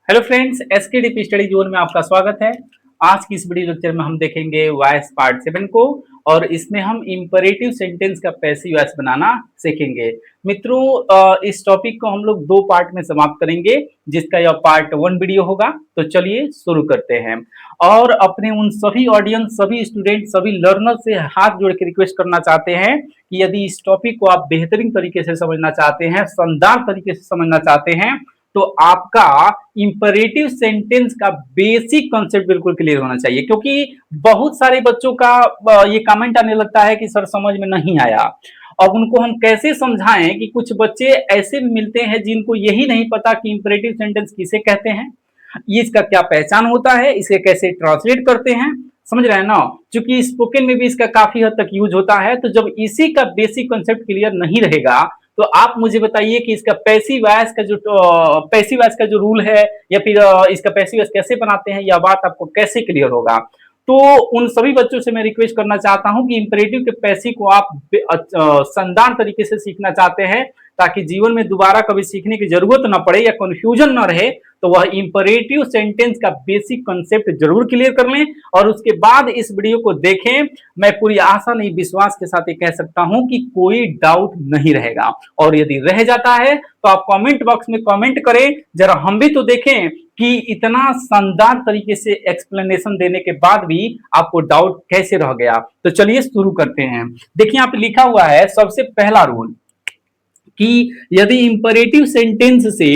Hello friends, एसकेडीपी study zone में आपका स्वागत है। आज की इस वीडियो लेक्चर में हम देखेंगे वॉइस पार्ट 7 को और इसमें हम इंपरेटिव सेंटेंस का पैसिव वॉइस बनाना सीखेंगे। मित्रों, इस टॉपिक को हम लोग दो पार्ट में समाप्त करेंगे, जिसका यह पार्ट 1 वीडियो होगा। तो चलिए शुरू करते हैं और अपने उन सभी ऑडियंस, सभी स्टूडेंट, सभी लर्नर से हाथ जोड़ के रिक्वेस्ट करना चाहते हैं कि यदि इस टॉपिक को आप बेहतरीन तरीके से समझना चाहते हैं, शानदार तरीके से समझना चाहते हैं, तो आपका इंपरेटिव सेंटेंस का बेसिक कॉन्सेप्ट बिल्कुल क्लियर होना चाहिए। क्योंकि बहुत सारे बच्चों का ये कमेंट आने लगता है कि सर समझ में नहीं आया। अब उनको हम कैसे समझाएं कि कुछ बच्चे ऐसे भी मिलते हैं जिनको यही नहीं पता कि इंपरेटिव सेंटेंस किसे कहते हैं, ये इसका क्या पहचान होता है, इसे कैसे ट्रांसलेट करते हैं। समझ रहे हैं ना? क्योंकि स्पोकन में भी इसका काफी हद तक यूज होता है। तो जब इसी का बेसिक कॉन्सेप्ट क्लियर नहीं रहेगा तो आप मुझे बताइए कि इसका पैसिव वॉइस का जो रूल है या फिर इसका पैसिव वॉइस कैसे बनाते हैं, यह बात आपको कैसे क्लियर होगा। तो उन सभी बच्चों से मैं रिक्वेस्ट करना चाहता हूं कि इंपरेटिव के पैसिव को आप शानदार तरीके से सीखना चाहते हैं, ताकि जीवन में दोबारा कभी सीखने की जरूरत न पड़े या कंफ्यूजन न रहे, तो वह इंपरेटिव सेंटेंस का बेसिक कॉन्सेप्ट जरूर क्लियर कर लें और उसके बाद इस वीडियो को देखें। मैं पूरी आशा नहीं, विश्वास के साथ ये कह सकता हूं कि कोई डाउट नहीं रहेगा। और यदि रह जाता है तो आप कमेंट बॉक्स में कमेंट करें, जरा हम भी तो देखें कि इतना शानदार तरीके से एक्सप्लेनेशन देने के बाद भी आपको डाउट कैसे रह गया। तो चलिए शुरू करते हैं। देखिए यहाँ पे लिखा हुआ है सबसे पहला रूल कि यदि इंपरेटिव सेंटेंस से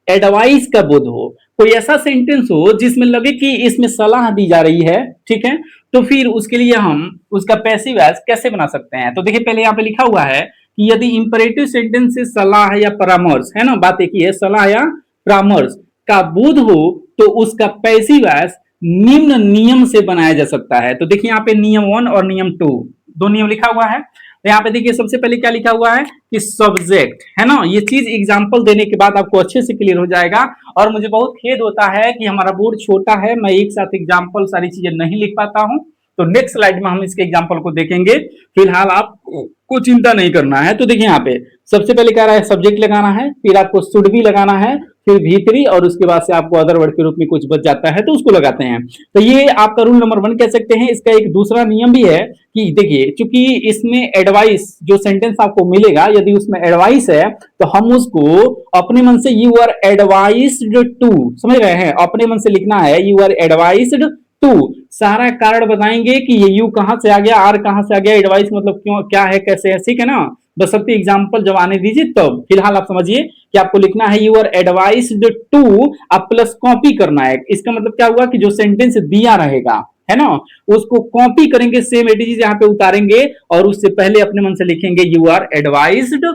एडवाइस का बोध हो, कोई ऐसा सेंटेंस हो जिसमें लगे कि इसमें सलाह दी जा रही है, ठीक है, तो फिर उसके लिए हम उसका पैसिव वॉइस कैसे बना सकते हैं। तो देखिए पहले यहाँ पे लिखा हुआ है कि यदि इंपरेटिव सेंटेंस से सलाह या परामर्श, है ना, बात एक ही है, सलाह या परामर्श का बोध हो तो उसका पैसिव वॉइस निम्न नियम से बनाया जा सकता है। तो देखिए यहाँ पे नियम 1 और नियम 2 दो नियम लिखा हुआ है। तो यहाँ पे देखिए सबसे पहले क्या लिखा हुआ है कि सब्जेक्ट, है ना, ये चीज एग्जांपल देने के बाद आपको अच्छे से क्लियर हो जाएगा। और मुझे बहुत खेद होता है कि हमारा बोर्ड छोटा है, मैं एक साथ एग्जांपल सारी चीजें नहीं लिख पाता हूं। तो नेक्स्ट स्लाइड में हम इसके एग्जांपल को देखेंगे, फिलहाल आपको चिंता नहीं करना है। तो देखिए यहाँ पे सबसे पहले कह रहा है सब्जेक्ट लगाना है, फिर आपको शुड भी लगाना है, फिर भीतरी, और उसके बाद से आपको अदर वर्ड के रूप में कुछ बच जाता है तो उसको लगाते हैं। तो ये आपका रूल नंबर 1 कह सकते हैं। इसका एक दूसरा नियम भी है कि देखिए चूंकि इसमें एडवाइस, जो सेंटेंस आपको मिलेगा यदि उसमें एडवाइस है तो हम उसको अपने मन से यू आर एडवाइस्ड टू, समझ रहे हैं, अपने मन से लिखना है यू आर एडवाइस्ड टू। सारा कारण बताएंगे कि ये यू कहां से आ गया, आर कहां से आ गया, एडवाइस मतलब क्यों, क्या है, कैसे है, ठीक है ना। बशर्ते एग्जाम्पल जब आने दीजिए तब। फिलहाल आप समझिए कि आपको लिखना है यू आर एडवाइस्ड टू, आप प्लस कॉपी करना है। इसका मतलब क्या हुआ कि जो सेंटेंस दिया रहेगा, है ना, उसको कॉपी करेंगे, सेम एडिजीज यहाँ पे उतारेंगे और उससे पहले अपने मन से लिखेंगे यू आर एडवाइज्ड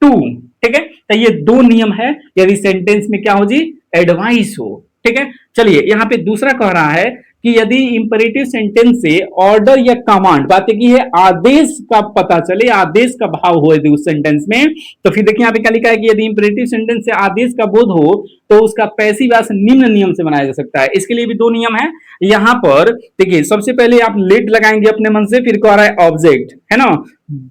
टू। ठीक है, तो ये दो नियम है यदि सेंटेंस में क्या हो जी, एडवाइस हो। ठीक है, चलिए यहाँ पे दूसरा कह रहा है कि यदि इंपरेटिव सेंटेंस से ऑर्डर या कमांड, बात की है, आदेश का पता चले, आदेश का भाव हो यदि उस सेंटेंस में, तो फिर देखिए यहाँ पे क्या लिखा है कि यदि इंपरेटिव सेंटेंस से आदेश का बोध हो तो उसका पैसिव वॉइस निम्न नियम से बनाया जा सकता है। इसके लिए भी दो नियम है। यहाँ पर देखिए सबसे पहले आप लेट लगाएंगे अपने मन से, फिर कह रहा है ऑब्जेक्ट, है ना।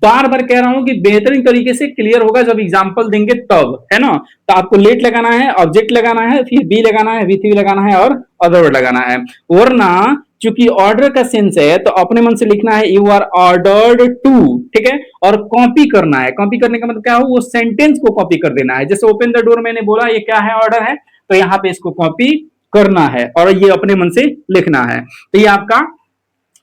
बार बार कह रहा हूं कि बेहतरीन तरीके से क्लियर होगा जब एग्जांपल देंगे तब, है ना। तो आपको लेट लगाना है, ऑब्जेक्ट लगाना है, फिर बी लगाना है, वी लगाना है और अदर वर्ड लगाना है। वरना चूंकि ऑर्डर का सेंस है तो अपने मन से लिखना है यू आर ऑर्डर्ड टू, ठीक है। और कॉपी करना है, कॉपी करने का मतलब क्या हो, वो सेंटेंस को कॉपी कर देना है। जैसे ओपन द डोर मैंने बोला, ये क्या है, ऑर्डर है, तो यहाँ पे इसको कॉपी करना है और ये अपने मन से लिखना है। तो ये आपका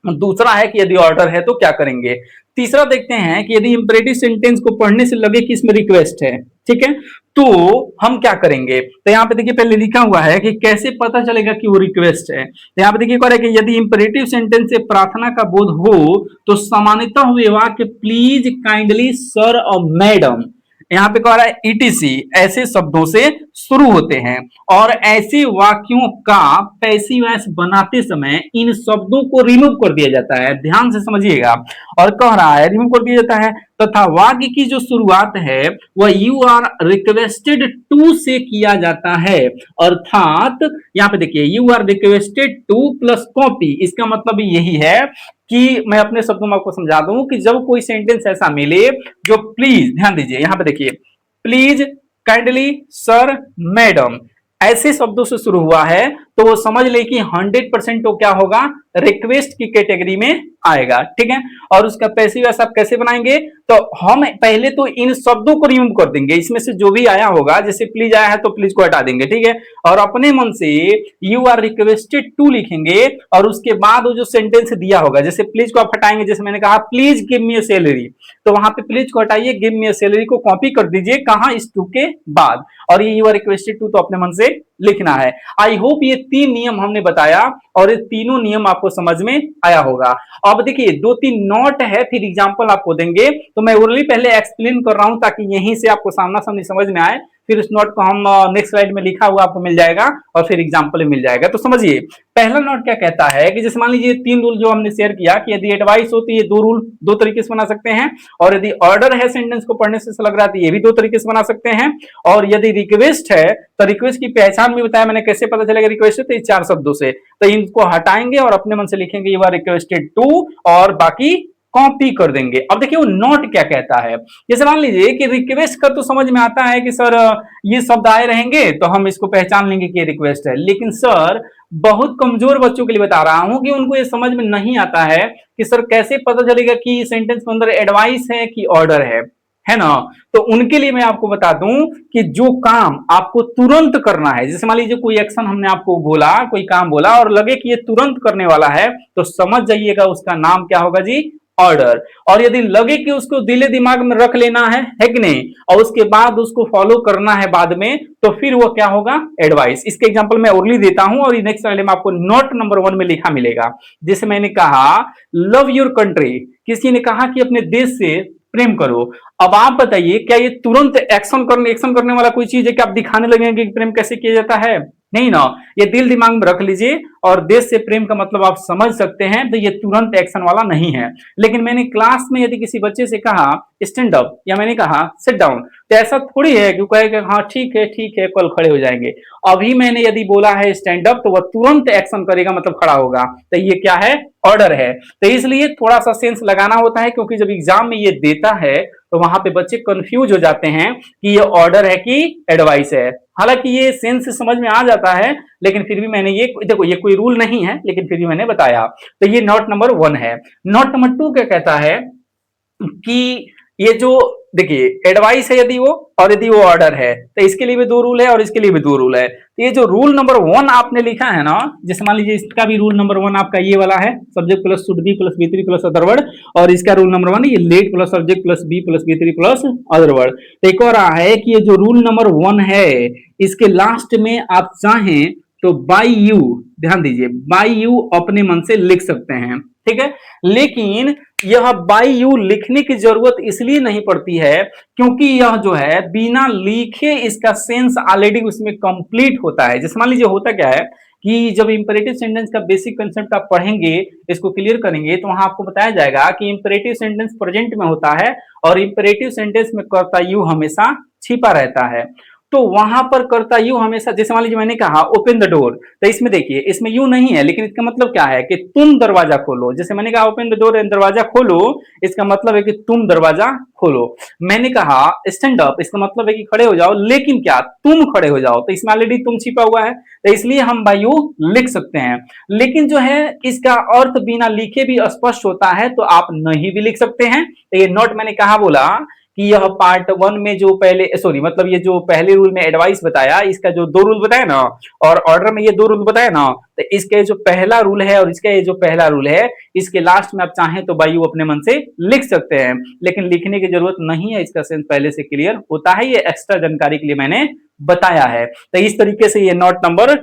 दूसरा है कि यदि ऑर्डर है तो क्या करेंगे। तीसरा देखते हैं कि यदि इंपरेटिव सेंटेंस को पढ़ने से लगे कि इसमें रिक्वेस्ट है, ठीक है, तो हम क्या करेंगे। तो यहाँ पे देखिए पहले लिखा हुआ है कि कैसे पता चलेगा कि वो रिक्वेस्ट है। तो यहाँ पे देखिए कह रहा है कि यदि इंपरेटिव सेंटेंस से प्रार्थना का बोध हो तो सामान्यतः हुए वाक्य प्लीज, काइंडली, सर और मैडम, यहाँ पे कह रहा है ईटीसी ऐसे शब्दों से शुरू होते हैं। और ऐसे वाक्यों का पैसिव वॉइस बनाते समय इन शब्दों को रिमूव कर दिया जाता है, ध्यान से समझिएगा। और कह रहा है रिमूव कर दिया जाता है तथा वाक्य की जो शुरुआत है वह यू आर रिक्वेस्टेड टू से किया जाता है। अर्थात यहाँ पे देखिए you are requested to plus copy, इसका मतलब यही है कि मैं अपने शब्दों में आपको समझा दूं कि जब कोई सेंटेंस ऐसा मिले जो प्लीज, ध्यान दीजिए यहाँ पे देखिए, प्लीज, काइंडली, सर, मैडम, ऐसे शब्दों से शुरू हुआ है तो वो समझ ले कि 100% तो क्या होगा, रिक्वेस्ट की कैटेगरी में आएगा, ठीक है। और उसका पैसिव वॉइस आप कैसे बनाएंगे, तो हम पहले तो इन शब्दों को रिमूव कर देंगे, इसमें से जो भी आया होगा, जैसे प्लीज आया है तो प्लीज को हटा देंगे, ठीक है। और अपने मन से यू आर रिक्वेस्टेड टू लिखेंगे और उसके बाद वो जो सेंटेंस दिया होगा, जैसे प्लीज को आप हटाएंगे, जैसे मैंने कहा please give me a salary, तो वहां पे प्लीज को हटाइए, गिव मी अ सैलरी को कॉपी कर दीजिए, कहां, इस टू के बाद, और ये यू आर रिक्वेस्टेड टू तो अपने मन से लिखना है। आई होप ये 3 नियम हमने बताया और ये तीनों नियम आपको समझ में आया होगा। अब देखिए 2-3 नोट है, फिर एग्जांपल आपको देंगे, तो मैं ओरली पहले एक्सप्लेन कर रहा हूं ताकि यहीं से आपको सामना सामनी समझ में आए, फिर उस नोट को हम नेक्स्ट स्लाइड में लिखा हुआ आपको मिल जाएगा और फिर एग्जांपल मिल जाएगा। तो समझिए पहला नोट क्या कहता है कि जैसे मान लीजिए 3 रूल जो हमने शेयर किया कि यदि एडवाइस हो तो ये 2 रूल 2 तरीके से बना सकते हैं, और यदि ऑर्डर है सेंटेंस को पढ़ने से लग रहा है तो ये भी 2 तरीके से बना सकते हैं, और यदि रिक्वेस्ट है तो रिक्वेस्ट की पहचान भी बताया मैंने, कैसे पता चलेगा रिक्वेस्ट है, तो 4 शब्दों से, तो इनको हटाएंगे और अपने मन से लिखेंगे यू आर रिक्वेस्टेड टू और बाकी कॉपी कर देंगे। अब देखिए वो नोट क्या कहता है, जैसे मान लीजिए कि रिक्वेस्ट का तो समझ में आता है कि सर ये शब्द आए रहेंगे तो हम इसको पहचान लेंगे कि ये रिक्वेस्ट है, लेकिन सर बहुत कमजोर बच्चों के लिए बता रहा हूं कि उनको ये समझ में नहीं आता है कि सर कैसे पता चलेगा कि सेंटेंस के अंदर एडवाइस है कि ऑर्डर है ना। तो उनके लिए मैं आपको बता दूं कि जो काम आपको तुरंत करना है, जैसे मान लीजिए कोई एक्शन हमने आपको बोला, कोई काम बोला और लगे कि ये तुरंत करने वाला है, तो समझ जाइएगा उसका नाम क्या होगा जी, ऑर्डर। और यदि लगे कि उसको दिले दिमाग में रख लेना है कि नहीं, और उसके बाद उसको फॉलो करना है बाद में, तो फिर वो क्या होगा, एडवाइस। इसके एग्जांपल मैं ओरली देता हूं और नेक्स्ट स्लाइड में आपको नोट नंबर 1 में लिखा मिलेगा। जैसे मैंने कहा लव योर कंट्री, किसी ने कहा कि अपने देश से प्रेम करो। अब आप बताइए क्या ये तुरंत एक्शन करने वाला कोई चीज है कि आप दिखाने लगेंगे कि प्रेम कैसे किया जाता है, नहीं ना। ये दिल दिमाग में रख लीजिए, और देश से प्रेम का मतलब आप समझ सकते हैं, तो ये तुरंत एक्शन वाला नहीं है। लेकिन मैंने क्लास में यदि किसी बच्चे से कहा स्टैंड अप, या मैंने कहा सिट डाउन, तो ऐसा थोड़ी है कि कहेगा हाँ ठीक है कल खड़े हो जाएंगे। अभी मैंने यदि बोला है स्टैंड अप तो वह तुरंत एक्शन करेगा, मतलब खड़ा होगा, तो ये क्या है, ऑर्डर है। तो इसलिए थोड़ा सा सेंस लगाना होता है, क्योंकि जब एग्जाम में ये देता है तो वहां पे बच्चे कंफ्यूज हो जाते हैं कि ये ऑर्डर है कि एडवाइस है। हालांकि ये सेंस समझ में आ जाता है, लेकिन फिर भी मैंने ये देखो, ये कोई रूल नहीं है लेकिन फिर भी मैंने बताया। तो ये नोट नंबर 1 है। नोट नंबर 2 क्या कहता है कि ये जो देखिए एडवाइस है यदि वो, और यदि वो ऑर्डर है, तो इसके लिए भी 2 रूल है और इसके लिए भी 2 रूल है। तो ये जो रूल नंबर 1 आपने लिखा है ना, जैसे मान लीजिए इसका भी रूल नंबर 1 आपका ये वाला है, subject plus should be plus V three plus other word, और इसका रूल नंबर 1 ये let plus subject plus be plus V three plus other word. तो एक और है कि ये जो रूल नंबर 1 है, इसके लास्ट में आप चाहें तो बाई यू, ध्यान दीजिए, बाई यू अपने मन से लिख सकते हैं, ठीक है। लेकिन यह बाई यू लिखने की जरूरत इसलिए नहीं पड़ती है क्योंकि यह जो है बिना लिखे इसका सेंस ऑलरेडी उसमें कंप्लीट होता है। जैसे मान लीजिए होता क्या है कि जब इंपरेटिव सेंटेंस का बेसिक कंसेप्ट आप पढ़ेंगे, इसको क्लियर करेंगे, तो वहां आपको बताया जाएगा कि इंपरेटिव सेंटेंस प्रेजेंट में होता है और इंपरेटिव सेंटेंस में कर्ता यू हमेशा छिपा रहता है। तो वहां पर कर्ता यू हमेशा, जैसे मान लीजिए मैंने कहा ओपन द डोर, तो इसमें देखिए इसमें यू नहीं है, लेकिन इसका मतलब क्या है कि तुम दरवाजा खोलो। जैसे मैंने कहा ओपन द डोर, दरवाजा खोलो, इसका मतलब है कि तुम दरवाजा खोलो। मैंने कहा स्टैंड अप, इसका मतलब है कि खड़े हो जाओ, लेकिन क्या, तुम खड़े हो जाओ, तो इसमें ऑलरेडी तुम छिपा हुआ है, तो इसलिए हम बाई यू लिख सकते हैं। लेकिन जो है इसका अर्थ बिना लिखे भी स्पष्ट होता है, तो आप नहीं भी लिख सकते हैं। तो ये नोट मैंने कहा बोला कि यह पार्ट 1 में जो पहले सॉरी मतलब ये जो पहले रूल में एडवाइस बताया, इसका जो 2 रूल बताया ना, और ऑर्डर में ये 2 रूल बताया ना, तो इसके जो पहला रूल है और इसका ये जो पहला रूल है, इसके लास्ट में आप चाहें तो बाई यू अपने मन से लिख सकते हैं, लेकिन लिखने की जरूरत नहीं है, इसका सेंस पहले से क्लियर होता है। ये एक्स्ट्रा जानकारी के लिए मैंने बताया है। तो इस तरीके से ये नोट नंबर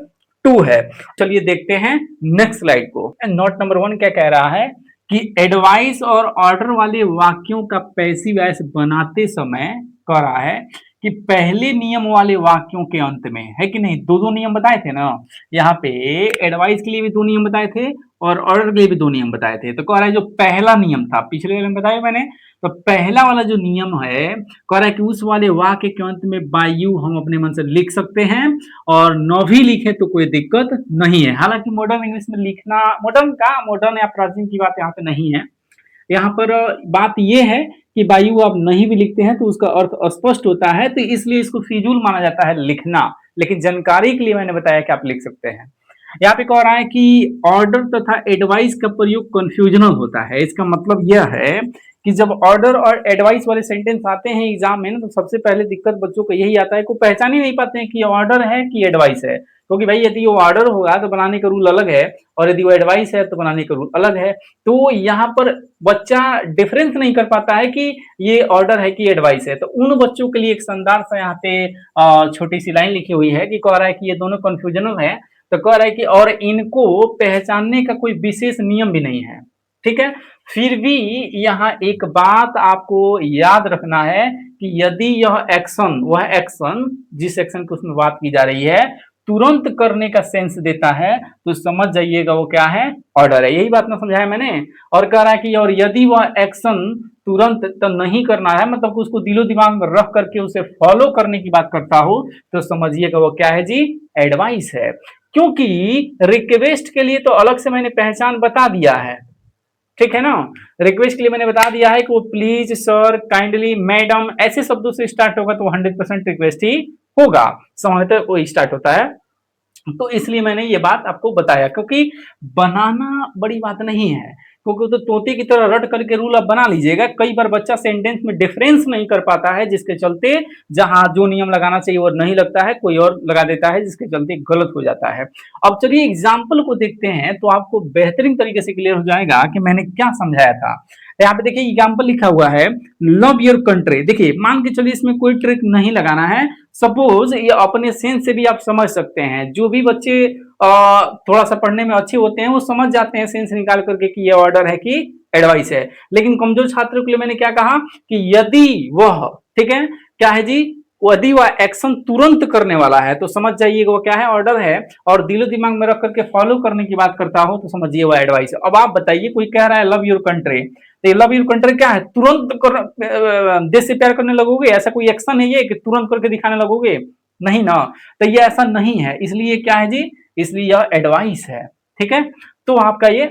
2 है। चलिए देखते हैं नेक्स्ट स्लाइड को। नोट नंबर 1 क्या कह रहा है कि एडवाइस और ऑर्डर वाले वाक्यों का पैसिव वॉइस बनाते समय कह रहा है कि पहले नियम वाले वाक्यों के अंत में, है कि नहीं, 2 नियम बताए थे ना, यहाँ पे एडवाइस के लिए भी 2 नियम बताए थे और ऑर्डर के लिए भी 2 नियम बताए थे। तो कह रहा है जो पहला नियम था, पिछले वाले में बताया मैंने, तो पहला वाला जो नियम है, कह रहा है कि उस वाले वाक्य के अंत में बाय यू हम अपने मन से लिख सकते हैं, और न भी लिखे तो कोई दिक्कत नहीं है। हालांकि मॉडर्न इंग्लिश में लिखना, मॉडर्न या प्राचीन की बात यहाँ पे नहीं है। यहाँ पर बात यह है कि बायू आप नहीं भी लिखते हैं तो उसका अर्थ स्पष्ट होता है, तो इसलिए इसको फिजूल माना जाता है लिखना। लेकिन जानकारी के लिए मैंने बताया कि आप लिख सकते हैं। यहाँ पे कह रहा है कि ऑर्डर तथा एडवाइस का प्रयोग कंफ्यूजनल होता है। इसका मतलब यह है कि जब ऑर्डर और एडवाइस वाले सेंटेंस आते हैं एग्जाम में ना, तो सबसे पहले दिक्कत बच्चों को यही आता है कि पहचान ही नहीं पाते हैं कि ऑर्डर है कि एडवाइस है। क्योंकि भाई यदि वो ऑर्डर होगा तो बनाने का रूल अलग है, और यदि वो एडवाइस है तो बनाने का रूल अलग है। तो यहाँ पर बच्चा डिफरेंस नहीं कर पाता है कि ये ऑर्डर है कि एडवाइस है। तो उन बच्चों के लिए एक शानदार सा यहाँ पे छोटी सी लाइन लिखी हुई है कि कह रहा है कि ये दोनों कंफ्यूजनल है। तो कह रहा है कि और इनको पहचानने का कोई विशेष नियम भी नहीं है। ठीक है, फिर भी यहाँ एक बात आपको याद रखना है कि यदि यह एक्शन, वह एक्शन जिस एक्शन की उसमें बात की जा रही है, तुरंत करने का सेंस देता है, तो समझ जाइएगा वो क्या है, ऑर्डर है। यही बात ना समझाया मैंने। और कह रहा है कि और यदि वह एक्शन तुरंत तो नहीं करना है, मतलब उसको दिलो दिमाग में रख करके उसे फॉलो करने की बात करता हो, तो समझिएगा वो क्या है जी, एडवाइस है। क्योंकि रिक्वेस्ट के लिए तो अलग से मैंने पहचान बता दिया है, ठीक है ना। रिक्वेस्ट के लिए मैंने बता दिया है कि वो प्लीज, सर, काइंडली, मैडम ऐसे शब्दों से स्टार्ट होगा तो 100% रिक्वेस्ट ही होगा, सामान्यतः वो स्टार्ट होता है। तो इसलिए मैंने ये बात आपको बताया, क्योंकि बनाना बड़ी बात नहीं है, क्योंकि तो तोते की तरह रट करके रूल आप बना लीजिएगा। कई बार बच्चा सेंटेंस में डिफरेंस नहीं कर पाता है, जिसके चलते जहां जो नियम लगाना चाहिए वो नहीं लगता है, कोई और लगा देता है, जिसके चलते गलत हो जाता है। अब चलिए एग्जाम्पल को देखते हैं, तो आपको बेहतरीन तरीके से क्लियर हो जाएगा कि मैंने क्या समझाया था। यहाँ पे देखिए एग्जाम्पल लिखा हुआ है, लव योर कंट्री। देखिए मान के चलिए इसमें कोई ट्रिक नहीं लगाना है, सपोज ये अपने सेंस से भी आप समझ सकते हैं। जो भी बच्चे थोड़ा सा पढ़ने में अच्छे होते हैं वो समझ जाते हैं सेंस निकाल करके कि ये ऑर्डर है कि एडवाइस है। लेकिन कमजोर छात्रों के लिए मैंने क्या कहा कि यदि वह, ठीक है, क्या है जी, यदि वह एक्शन तुरंत करने वाला है तो समझ जाइएगा वो क्या है, ऑर्डर है। और दिलो दिमाग में रख करके फॉलो करने की बात करता हो तो समझिए वह एडवाइस है। अब आप बताइए, कोई कह रहा है लव योर कंट्री, तो लव योर कंट्री क्या है, तुरंत देश से प्यार करने लगोगे? ऐसा कोई एक्शन है ये कि तुरंत करके दिखाने लगोगे? नहीं ना। तो ये ऐसा नहीं है, इसलिए क्या है जी, इसलिए यह एडवाइस है। ठीक है, तो आपका ये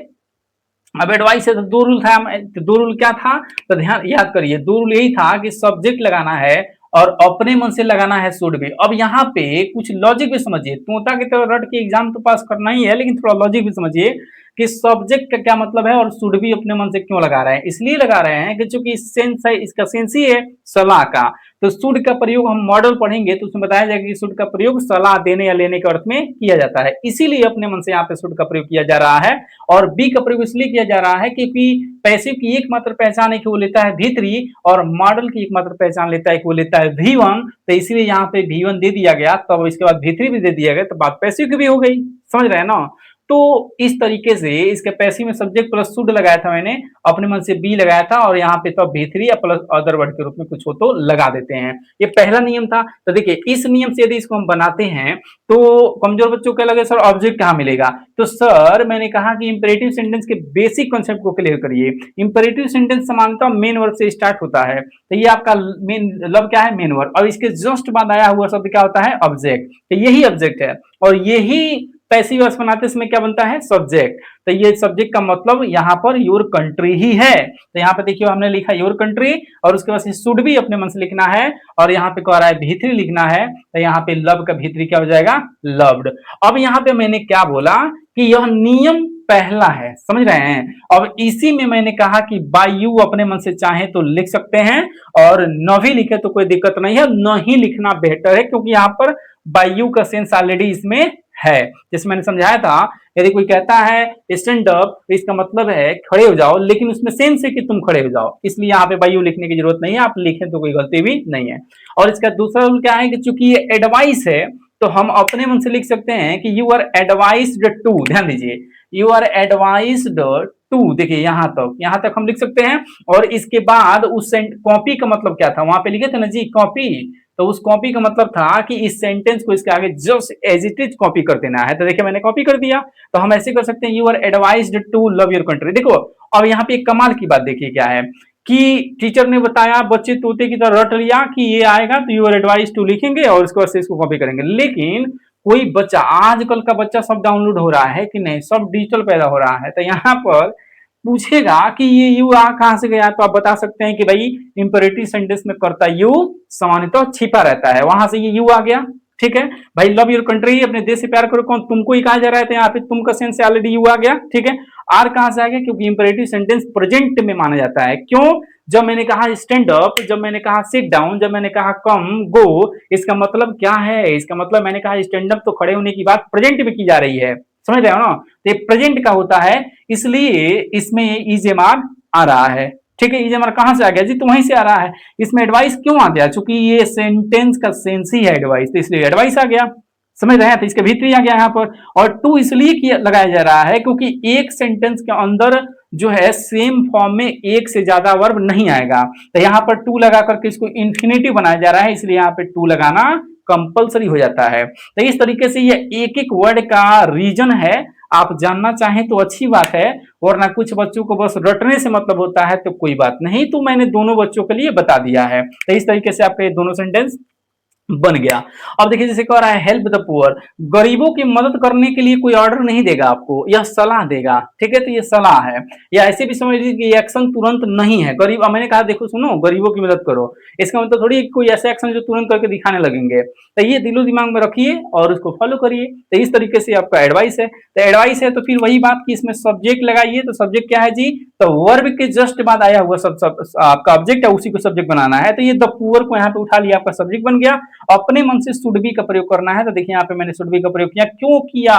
अब एडवाइस है तो दो रूल था, दो रूल क्या था, तो ध्यान याद करिए, दो रूल यही था कि सब्जेक्ट लगाना है और अपने मन से लगाना है शुड भी। अब यहाँ पे कुछ लॉजिक भी समझिए, तोता की तरह रट के एग्जाम तो पास करना ही है, लेकिन थोड़ा लॉजिक भी समझिए कि सब्जेक्ट का क्या मतलब है और शुड भी अपने मन से क्यों लगा रहे हैं। इसलिए लगा रहे हैं कि चूंकि सेंस है, इसका सेंस ही है सलाह का, तो शुड का प्रयोग हम मॉडल पढ़ेंगे तो उसमें बताया जाएगा कि शुड का प्रयोग सलाह देने या लेने के अर्थ में किया जाता है, इसीलिए अपने मन से यहाँ पे शुड का प्रयोग किया जा रहा है। और बी का प्रयोग इसलिए किया जा रहा है क्योंकि पैसिव की एकमात्र पहचान है कि वो लेता है V3 और मॉडल की एकमात्र पहचान लेता है कि वो लेता है V1, तो इसलिए यहाँ पे V1 दे दिया गया, तब इसके बाद V3 भी दे दिया गया, तो बात पैसिव की भी हो गई, समझ रहे हैं ना। तो इस तरीके से इसके पैसिव में सब्जेक्ट प्लस शुड लगाया था मैंने, अपने मन से बी लगाया था, और यहाँ पे तो V3 या प्लस अदर वर्ड के रूप में कुछ हो तो लगा देते हैं। ये पहला नियम था। तो देखिए इस नियम से यदि इसको हम बनाते हैं तो कमजोर बच्चों को लगे सर ऑब्जेक्ट कहाँ मिलेगा, तो सर मैंने कहा कि इंपेरेटिव सेंटेंस के बेसिक कॉन्सेप्ट को क्लियर करिए। इंपेरेटिव सेंटेंस सामान्यतः मेन वर्ब से स्टार्ट होता है, तो ये आपका मेन लब क्या है, मेन वर्ब, और इसके जस्ट बाद आया हुआ शब्द क्या होता है, ऑब्जेक्ट, तो यही ऑब्जेक्ट है। और यही पैसिव वॉइस बनाते समय क्या बनता है, सब्जेक्ट। तो ये सब्जेक्ट का मतलब यहाँ पर योर कंट्री ही है। तो यहाँ पे देखिए हमने लिखा योर कंट्री, और उसके बाद शुड भी अपने मन से लिखना है, और यहाँ पे कह रहा है V3 लिखना है, तो यहाँ पे लव का V3 क्या हो जाएगा, लव्ड। अब यहाँ पे मैंने क्या बोला कि यह नियम पहला है, समझ रहे हैं। अब इसी में मैंने कहा कि बाय यू अपने मन से चाहे तो लिख सकते हैं, और न भी लिखे तो कोई दिक्कत नहीं है, न ही लिखना बेहतर है, क्योंकि यहाँ पर बाय यू का सेंस ऑलरेडी इसमें है। जैसे मैंने समझाया था, यदि कोई कहता है स्टैंड अप, तो इसका मतलब है खड़े हो जाओ, लेकिन उसमें सेंस है कि तुम खड़े हो जाओ, इसलिए यहाँ पे बाय यू लिखने की जरूरत नहीं है, आप लिखें तो कोई गलती भी नहीं है। और इसका दूसरा रूल क्या है कि चूंकि ये एडवाइस है तो हम अपने मन से लिख सकते हैं कि यू आर एडवाइज्ड टू, ध्यान दीजिए, यू आर एडवाइज्ड टू, देखिए यहां तक हम लिख सकते हैं। और इसके बाद उस कॉपी का मतलब क्या था, वहां पे लिखे थे ना जी कॉपी, तो उस कॉपी का मतलब था कि इस सेंटेंस को इसके आगे just as it is copy कर देना है। तो देखिए मैंने कॉपी कर दिया, तो हम ऐसे कर सकते हैं, you are advised to love your country. देखो अब यहाँ पे एक कमाल की बात देखिए क्या है कि टीचर ने बताया, बच्चे तोते की तरह रट लिया कि ये आएगा तो यू आर एडवाइज्ड टू लिखेंगे और उसके बाद से इसको कॉपी करेंगे। लेकिन कोई बच्चा, आजकल का बच्चा सब डाउनलोड हो रहा है कि नहीं, सब डिजिटल पैदा हो रहा है, तो यहाँ पर पूछेगा कि ये यू आ कहां से गया, तो आप बता सकते हैं कि भाई इंपेरेटिव सेंटेंस में कर्ता यू सामान्यतः छिपा रहता है, वहां से ये यू आ गया। ठीक है भाई, लव योर कंट्री, अपने देश से प्यार करो, कौन तुमको ही कहा जा रहा है, तो यहाँ पे तुम का सेंस से ऑलरेडी यू आ गया। ठीक है, आर कहां से आ गया, क्योंकि इंपरेटिव सेंटेंस प्रेजेंट में माना जाता है। क्यों? जब मैंने कहा स्टैंड अप, जब मैंने कहा सिट डाउन, जब मैंने कहा कम गो, इसका मतलब क्या है? इसका मतलब मैंने कहा स्टैंड अप, तो खड़े होने की बात प्रेजेंट में की जा रही है, समझ रहे हो ना? तो ये प्रेजेंट का होता है, इसलिए इसमें इजेमार आ रहा है। ठीक है, इजेमार कहां से आ गया जी? तो वहीं से आ रहा है। इसमें एडवाइस क्यों आ गया? चूंकि ये सेंटेंस का सेंस ही है एडवाइस, तो इसलिए एडवाइस आ गया, समझ रहे हैं? तो इसके भीतर ही आ गया यहाँ पर। और टू इसलिए किया लगाया जा रहा है क्योंकि एक सेंटेंस के अंदर जो है सेम फॉर्म में एक से ज्यादा वर्ब नहीं आएगा, तो यहाँ पर टू लगा करके इसको इन्फिनेटिव बनाया जा रहा है, इसलिए यहाँ पे टू लगाना कंपलसरी हो जाता है। तो इस तरीके से ये एक एक वर्ड का रीजन है, आप जानना चाहें तो अच्छी बात है, वरना कुछ बच्चों को बस रटने से मतलब होता है, तो कोई बात नहीं, तो मैंने दोनों बच्चों के लिए बता दिया है। तो इस तरीके से आपके दोनों सेंटेंस बन गया। अब देखिए जैसे कह रहा है हेल्प द पुअर, गरीबों की मदद करने के लिए कोई ऑर्डर नहीं देगा आपको, यह सलाह देगा। ठीक है, तो ये सलाह है, या ऐसे भी समझ लीजिए कि एक्शन तुरंत नहीं है। गरीब, मैंने कहा देखो सुनो, गरीबों की मदद करो, इसका मतलब थोड़ी कोई ऐसा एक्शन जो तुरंत करके दिखाने लगेंगे। तो ये दिलो दिमाग में रखिए और उसको फॉलो करिए। तो इस तरीके से आपका एडवाइस है। तो एडवाइस है तो फिर वही बात कि इसमें सब्जेक्ट लगाइए, तो सब्जेक्ट क्या है जी? तो वर्ब के जस्ट बाद आया हुआ सब आपका ऑब्जेक्ट है, उसी को सब्जेक्ट बनाना है। तो ये द पुअर को यहाँ पे उठा लिया, आपका सब्जेक्ट बन गया। अपने मन से शुड बी का प्रयोग करना है, तो देखिए यहाँ पे मैंने शुड बी का प्रयोग किया। क्यों किया?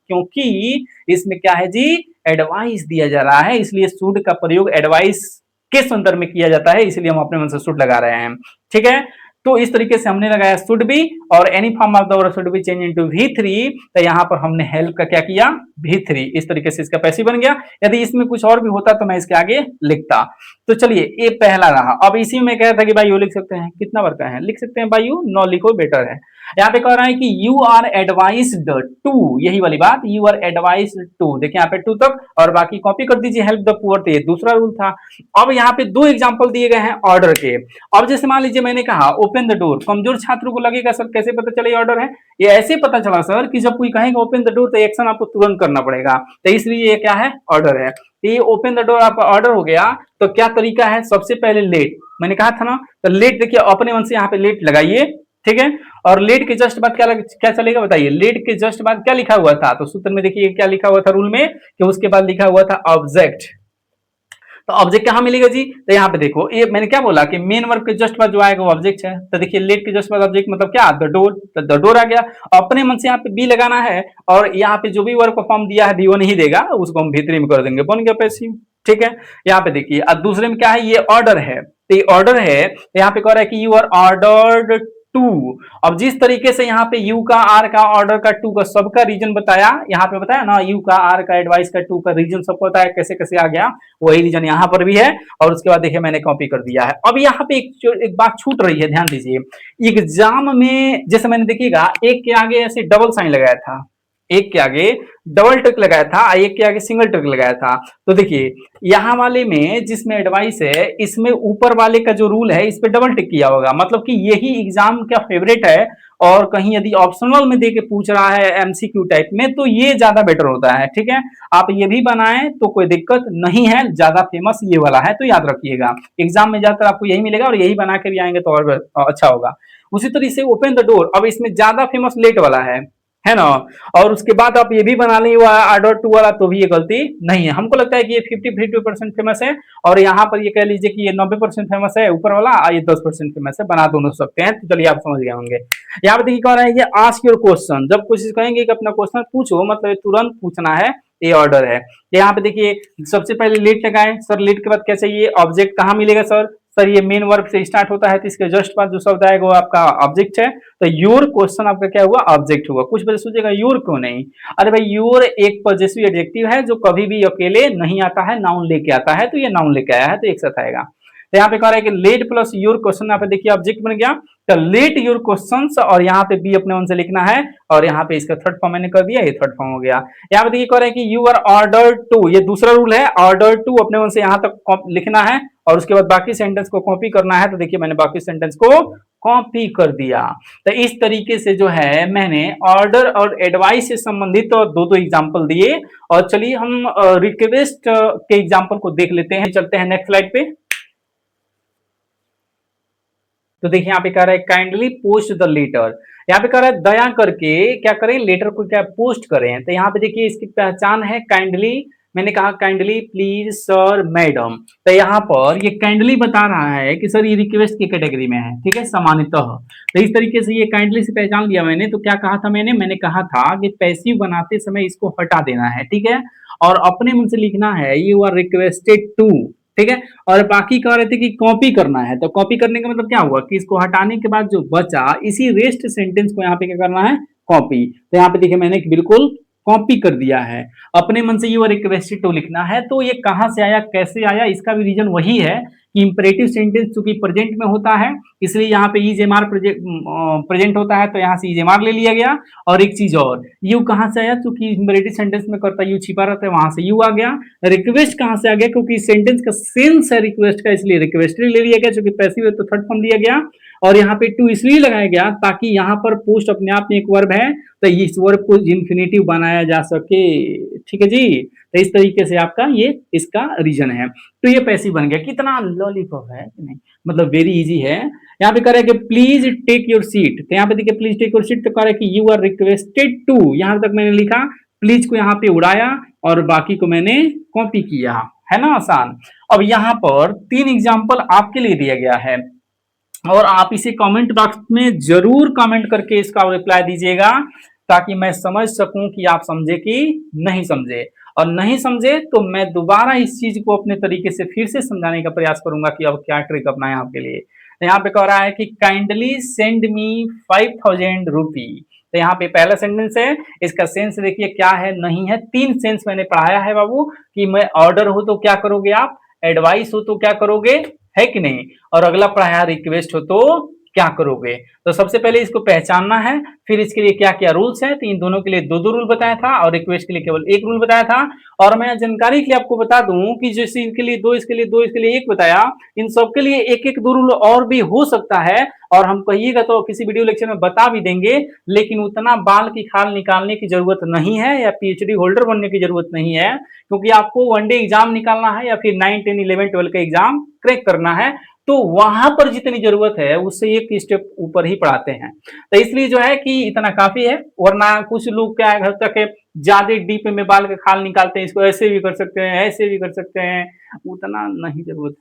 क्योंकि इसमें क्या है जी? एडवाइस दिया जा रहा है, इसलिए शुड का प्रयोग एडवाइस के संदर्भ में किया जाता है, इसलिए हम अपने मन से शुड लगा रहे हैं। ठीक है, तो इस तरीके से हमने लगाया शुड बी, और any form of the word should be change into V3, तो यहाँ पर हमने हेल्प का क्या किया? V3। इस तरीके से इसका पैसिव बन गया। यदि इसमें कुछ और भी होता तो मैं इसके आगे लिखता। तो चलिए ये पहला रहा। अब इसी में कह था कि भाई यू लिख सकते हैं, कितना बार कहें लिख सकते हैं भाई यू, नो लिखो बेटर है। यहाँ पे कह रहा है कि यू आर एडवाइज्ड टू, यही वाली बात, यू आर एडवाइज्ड टू, देखिए यहाँ पे टू तक, और बाकी कॉपी कर दीजिए हेल्प द पुअर, तो ये दूसरा रूल था। अब यहाँ पे दो एग्जांपल दिए गए हैं ऑर्डर के। अब जैसे मान लीजिए मैंने कहा ओपन द डोर, कमजोर छात्रों को लगेगा सर कैसे पता चले ऑर्डर है? ये ऐसे पता चला सर कि जब कोई कहेगा ओपन द डोर, तो एक्शन आपको तुरंत करना पड़ेगा, तो इसलिए ये क्या है? ऑर्डर है। ये ओपन द डोर आपका ऑर्डर हो गया, तो क्या तरीका है? सबसे पहले लेट, मैंने कहा था ना, तो लेट देखिए अपने मन से यहाँ पे लेट लगाइए। ठीक है, और लेट के जस्ट बाद क्या चलेगा बताइए? लेट के जस्ट बाद क्या लिखा हुआ था? तो सूत्र में देखिए क्या लिखा हुआ था रूल में, कि उसके बाद लिखा हुआ था ऑब्जेक्ट। तो ऑब्जेक्ट कहां मिलेगा जी? तो यहाँ पे देखो, ये मैंने क्या बोला कि मेन वर्ब के जस्ट बाद जो आएगा वो ऑब्जेक्ट है। तो देखिए लेट के जस्ट बाद ऑब्जेक्ट मतलब क्या? द डोर, तो द डोर आ गया। अपने मन से यहाँ पे बी लगाना है, और यहाँ पे जो भी वर्ब का फॉर्म दिया है बी वो नहीं देगा, उसको हम भीतरी में कर देंगे, बन गया पैसिव। ठीक है, यहाँ पे देखिए अब दूसरे में क्या है? ये ऑर्डर है, तो ये ऑर्डर है, यहाँ पे कह रहा है कि यू आर ऑर्डर्ड टू। अब जिस तरीके से यहाँ पे यू का, आर का, ऑर्डर का, टू का, सबका रीजन बताया, यहाँ पे बताया ना, यू का, आर का, एडवाइस का, टू का रीजन सबको बताया कैसे कैसे आ गया, वही रीजन यहाँ पर भी है। और उसके बाद देखिए मैंने कॉपी कर दिया है। अब यहाँ पे एक बात छूट रही है, ध्यान दीजिए। एग्जाम में जैसे मैंने देखिएगा, एक के आगे ऐसे डबल साइन लगाया था, एक के आगे डबल टिक लगाया था, एक के आगे सिंगल टिक लगाया था। तो देखिए यहाँ वाले में जिसमें एडवाइस है, इसमें ऊपर वाले का जो रूल है इस पे डबल टिक किया होगा, मतलब कि यही एग्जाम का फेवरेट है। और कहीं यदि ऑप्शनल में दे के पूछ रहा है एमसीक्यू टाइप में, तो ये ज्यादा बेटर होता है। ठीक है, आप ये भी बनाएं तो कोई दिक्कत नहीं है, ज्यादा फेमस ये वाला है, तो याद रखिएगा एग्जाम में ज्यादातर आपको यही मिलेगा, और यही बना के भी आएंगे तो और अच्छा होगा। उसी तरीके से ओपन द डोर, अब इसमें ज्यादा फेमस लेट वाला है ना, और उसके बाद आप ये भी बना लें ऑर्डर टू वाला, तो भी ये गलती नहीं है। हमको लगता है कि ये 50-52% फेमस है, और यहाँ पर ये कह लीजिए कि ये 90% फेमस है ऊपर वाला, ये 10% फेमस है, बना दोनों सकते हैं। तो चलिए आप समझ गए होंगे। यहाँ पे देखिए कह रहा है ये आस्क योर क्वेश्चन, जब कोशिश करेंगे कि अपना क्वेश्चन पूछो, मतलब तुरंत पूछना है, ये ऑर्डर है। यहाँ पे देखिए सबसे पहले लेट लगाएं, सर लेट के बाद क्या चाहिए? ऑब्जेक्ट कहाँ मिलेगा सर ये मेन वर्ब से स्टार्ट होता है, तो इसके जस्ट बाद जो शब्द आएगा वो आपका ऑब्जेक्ट है। तो योर क्वेश्चन आपका क्या हुआ? ऑब्जेक्ट हुआ। कुछ बच्चे सोचेगा योर क्यों नहीं? अरे भाई योर एक पॉजेसिव एडजेक्टिव है जो कभी भी अकेले नहीं आता है, नाउन लेके आता है, तो ये नाउन लेके आया है, तो एक साथ आएगा। तो यहाँ पे कह रहा है कि लेट प्लस योर क्वेश्चन, यहाँ पे देखिए ऑब्जेक्ट बन गया, तो लेट योर क्वेश्चंस, और यहाँ पे बी अपने मन से लिखना है, और यहाँ पे इसका थर्ड फॉर्म मैंने कर दिया, ये थर्ड फॉर्म हो गया। यहाँ पे देखिए कह रहा है कि यू आर ऑर्डर टू, ये दूसरा रूल है, ऑर्डर टू अपने मन से यहाँ तक लिखना है, और उसके बाद बाकी सेंटेंस को कॉपी करना है। तो देखिए मैंने बाकी सेंटेंस को कॉपी कर दिया। तो इस तरीके से जो है मैंने ऑर्डर और एडवाइस से संबंधित तो दो एग्जाम्पल दिए। और चलिए हम रिक्वेस्ट के एग्जाम्पल को देख लेते हैं, चलते हैं नेक्स्ट स्लाइड पे। तो देखिए यहाँ पे कह रहा है काइंडली पोस्ट द लेटर, यहाँ पे कह रहा है दया करके क्या करें, लेटर को क्या पोस्ट करें। तो यहाँ पे देखिए इसकी पहचान है काइंडली, मैंने कहा काइंडली प्लीज सर मैडम। तो यहाँ पर ये काइंडली बता रहा है कि सर ये रिक्वेस्ट की कैटेगरी में है, ठीक है, सामान्यतः। तो इस तरीके से ये काइंडली से पहचान लिया मैंने। तो क्या कहा था मैंने कहा था कि पैसिव बनाते समय इसको हटा देना है, ठीक है, और अपने मन से लिखना है यू आर रिक्वेस्टेड टू, ठीक है। और बाकी कह रहे थे कि कॉपी करना है, तो कॉपी करने का मतलब क्या हुआ कि इसको हटाने के बाद जो बचा इसी रेस्ट सेंटेंस को यहाँ पे क्या करना है, कॉपी। तो यहाँ पे देखिए मैंने बिल्कुल कॉपी कर दिया है। अपने मन से यू आर रिक्वेस्टेड टू लिखना है। तो ये कहां से आया, कैसे आया, इसका भी रीजन वही है कि इंपरेटिव सेंटेंस चूंकि प्रेजेंट में होता है, इसलिए यहाँ पे इज एम आर प्रेजेंट होता है, तो यहाँ से इज एम आर ले लिया गया। और एक चीज और, यू कहां से आया, चूंकि इंपरेटिव सेंटेंस में करता यू छिपा रहता है, वहां से यू आ गया। रिक्वेस्ट कहां से आ गया, क्योंकि सेंटेंस का सेंस है रिक्वेस्ट का, इसलिए रिक्वेस्टेड ले लिया गया, चूंकि पैसिव है तो थर्ड फॉर्म दिया गया। और यहाँ पे टू इसलिए लगाया गया ताकि यहाँ पर पोस्ट अपने आप में एक वर्ब है, तो इस वर्ब को इन्फिनेटिव बनाया जा सके, ठीक है जी। तो इस तरीके से आपका ये इसका रीजन है। तो ये पैसिव बन गया। कितना लॉलीपॉप है कि नहीं, मतलब वेरी इजी है। यहाँ पे कह रहा है कि प्लीज टेक योर सीट, तो यहाँ पे देखिए प्लीज टेक योर सीट, तो कह रहा है कि यू आर रिक्वेस्टेड टू, यहां तक मैंने लिखा, प्लीज को यहाँ पे उड़ाया और बाकी को मैंने कॉपी किया, है ना, आसान। अब यहाँ पर 3 एग्जाम्पल आपके लिए दिया गया है और आप इसे कमेंट बॉक्स में जरूर कमेंट करके इसका रिप्लाई दीजिएगा, ताकि मैं समझ सकूं कि आप समझे कि नहीं समझे। और नहीं समझे तो मैं दोबारा इस चीज को अपने तरीके से फिर से समझाने का प्रयास करूंगा कि अब क्या ट्रिक अपनाएं आपके लिए। तो यहाँ पे कह रहा है कि काइंडली सेंड मी 5000 रुपी। तो यहाँ पे पहला सेंटेंस है, इसका सेंस देखिए क्या है, नहीं है। 3 सेंस मैंने पढ़ाया है बाबू, कि मैं ऑर्डर हो तो क्या करोगे आप, एडवाइस हो तो क्या करोगे, है कि नहीं, और अगला पढ़ाया रिक्वेस्ट हो तो क्या करोगे। तो सबसे पहले इसको पहचानना है, फिर इसके लिए क्या क्या रूल्स है, तो इन दोनों के लिए 2 रूल बताया था और रिक्वेस्ट के लिए केवल 1 रूल बताया था। और मैं जानकारी के लिए आपको बता दूं कि जैसे इनके लिए 2, इसके लिए 2, इसके लिए 1 बताया, इन सबके लिए 1-1 2 रूल और भी हो सकता है, और हम कहिएगा तो किसी वीडियो लेक्चर में बता भी देंगे। लेकिन उतना बाल की खाल निकालने की जरूरत नहीं है, या पीएचडी होल्डर बनने की जरूरत नहीं है, क्योंकि आपको वनडे एग्जाम निकालना है या फिर 9, 10, 11, 12 का एग्जाम क्रैक करना है। तो वहां पर जितनी जरूरत है उससे 1 स्टेप ऊपर ही पढ़ाते हैं। तो इसलिए जो है कि इतना काफी है, वरना कुछ लोग क्या है, घर तक ज्यादा डीप में बाल का खाल निकालते हैं, इसको ऐसे भी कर सकते हैं, ऐसे भी कर सकते हैं, उतना नहीं जरूरत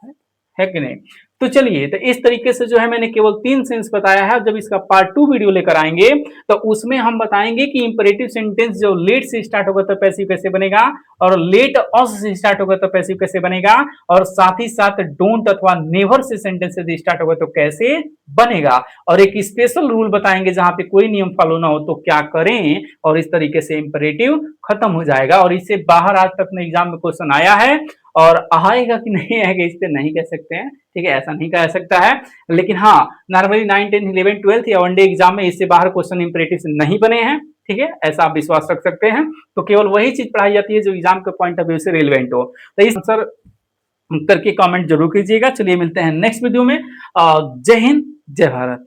है कि नहीं। तो चलिए, तो इस तरीके से जो है मैंने केवल 3 सेंस बताया है। जब इसका पार्ट 2 वीडियो लेकर आएंगे तो उसमें हम बताएंगे कि इंपरेटिव सेंटेंस जो लेट से स्टार्ट होगा तो पैसिव कैसे बनेगा, और लेट अस से स्टार्ट होगा तो पैसिव कैसे बनेगा, और साथ ही साथ डोंट अथवा नेवर से सेंटेंस से स्टार्ट होगा तो कैसे बनेगा। और एक स्पेशल रूल बताएंगे जहां पे कोई नियम फॉलो ना हो तो क्या करें, और इस तरीके से इंपरेटिव खत्म हो जाएगा। और इससे बाहर आज तक में एग्जाम में क्वेश्चन आया है, और आएगा कि नहीं आएगा इस पे नहीं कह सकते हैं, ठीक है, ऐसा नहीं कह सकता है। लेकिन हाँ, नॉर्मली 9, 10, 11, 12 या वनडे एग्जाम में इससे बाहर क्वेश्चन इंपरेटिव से नहीं बने हैं, ठीक है, ऐसा आप विश्वास रख सकते हैं। तो केवल वही चीज पढ़ाई जाती है जो एग्जाम के पॉइंट ऑफ व्यू से रिलेवेंट हो। तो इस आंसर करके कमेंट जरूर कीजिएगा। चलिए मिलते हैं नेक्स्ट वीडियो में। जय हिंद, जय भारत।